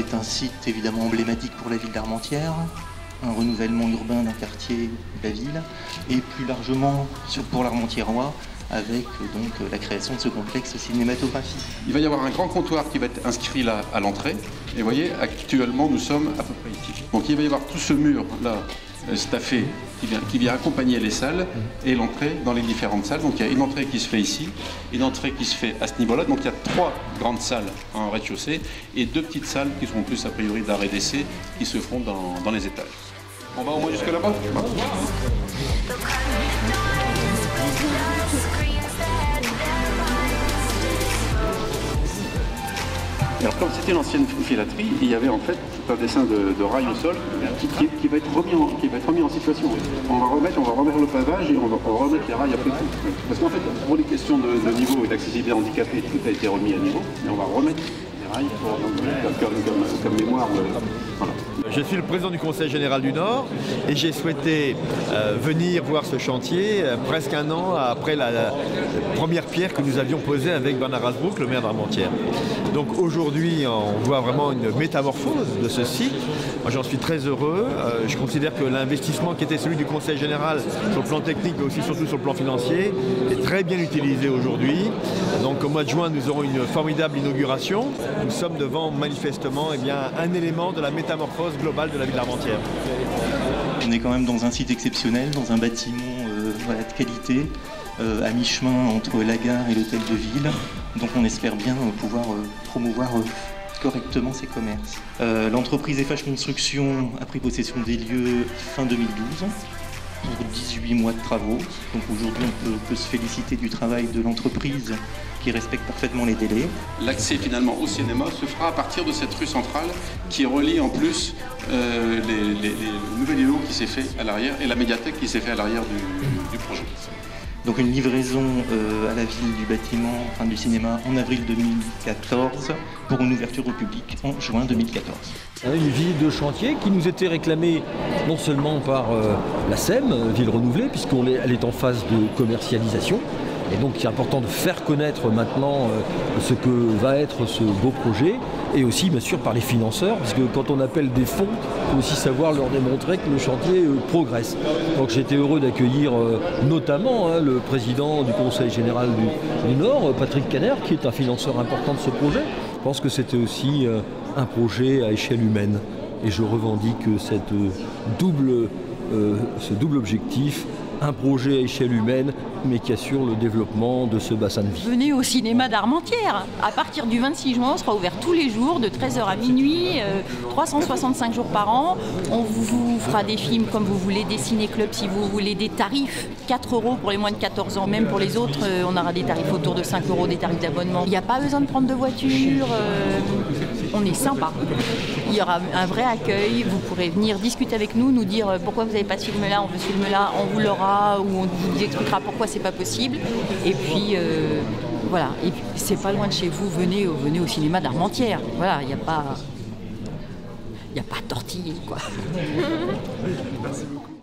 est un site évidemment emblématique pour la ville d'Armentières, un renouvellement urbain d'un quartier de la ville, et plus largement pour l'Armentiérois, avec donc la création de ce complexe cinématographique. Il va y avoir un grand comptoir qui va être inscrit là à l'entrée. Et vous voyez, actuellement, nous sommes à peu près ici. Donc il va y avoir tout ce mur là, staffé, qui vient accompagner les salles et l'entrée dans les différentes salles. Donc il y a une entrée qui se fait ici, une entrée qui se fait à ce niveau-là. Donc il y a 3 grandes salles en rez-de-chaussée et 2 petites salles qui seront plus a priori d'art et d'essai qui se feront dans les étages. On va au moins jusque là-bas. Alors comme c'était une ancienne filaterie, il y avait en fait un dessin de rail au sol qui va être remis en situation. On va remettre le pavage et on va remettre les rails après tout. Parce qu'en fait, pour les questions de niveau et d'accessibilité handicapée, tout a été remis à niveau, mais on va remettre les rails comme mémoire. Voilà. Je suis le président du Conseil général du Nord et j'ai souhaité venir voir ce chantier presque un an après la première pierre que nous avions posée avec Bernard Hasbrouck, le maire d'Armentières. Donc aujourd'hui, on voit vraiment une métamorphose de ce site. Moi, j'en suis très heureux. Je considère que l'investissement qui était celui du Conseil général sur le plan technique, mais aussi surtout sur le plan financier, est très bien utilisé aujourd'hui. Donc au mois de juin, nous aurons une formidable inauguration. Nous sommes devant manifestement un élément de la métamorphose globale de la ville d'Armentières. On est quand même dans un site exceptionnel, dans un bâtiment de qualité, à mi-chemin entre la gare et l'hôtel de ville. Donc on espère bien pouvoir promouvoir correctement ces commerces. L'entreprise FH Construction a pris possession des lieux fin 2012 pour 18 mois de travaux. Donc aujourd'hui on peut se féliciter du travail de l'entreprise qui respecte parfaitement les délais. L'accès finalement au cinéma se fera à partir de cette rue centrale qui relie en plus les nouvelles îlots qui s'est fait à l'arrière et la médiathèque qui s'est fait à l'arrière du projet. Donc une livraison à la ville du bâtiment, du cinéma en avril 2014 pour une ouverture au public en juin 2014. Une ville de chantier qui nous était réclamée non seulement par la SEM, ville renouvelée, puisqu'elle est en phase de commercialisation. Et donc c'est important de faire connaître maintenant ce que va être ce beau projet, et aussi bien sûr par les financeurs, puisque quand on appelle des fonds, il faut aussi savoir leur démontrer que le chantier progresse. Donc j'étais heureux d'accueillir notamment le président du Conseil général du Nord, Patrick Caner, qui est un financeur important de ce projet. Je pense que c'était aussi un projet à échelle humaine, et je revendique ce double objectif. Un projet à échelle humaine, mais qui assure le développement de ce bassin de vie. Venez au cinéma d'Armentières. À partir du 26 juin, on sera ouvert tous les jours, de 13h à minuit, 365 jours par an. On vous fera des films comme vous voulez, des ciné-clubs si vous voulez, des tarifs. 4 € pour les moins de 14 ans. Même pour les autres, on aura des tarifs autour de 5 €, des tarifs d'abonnement. Il n'y a pas besoin de prendre de voiture. On est sympa. Il y aura un vrai accueil. Vous pourrez venir discuter avec nous, nous dire pourquoi vous n'avez pas ce film-là, on veut ce film-là, on vous l'aura, ou on vous expliquera pourquoi c'est pas possible. Et puis voilà, et puis c'est pas loin de chez vous, venez au cinéma d'Armentières. Voilà, il n'y a pas tortillé quoi. Merci beaucoup.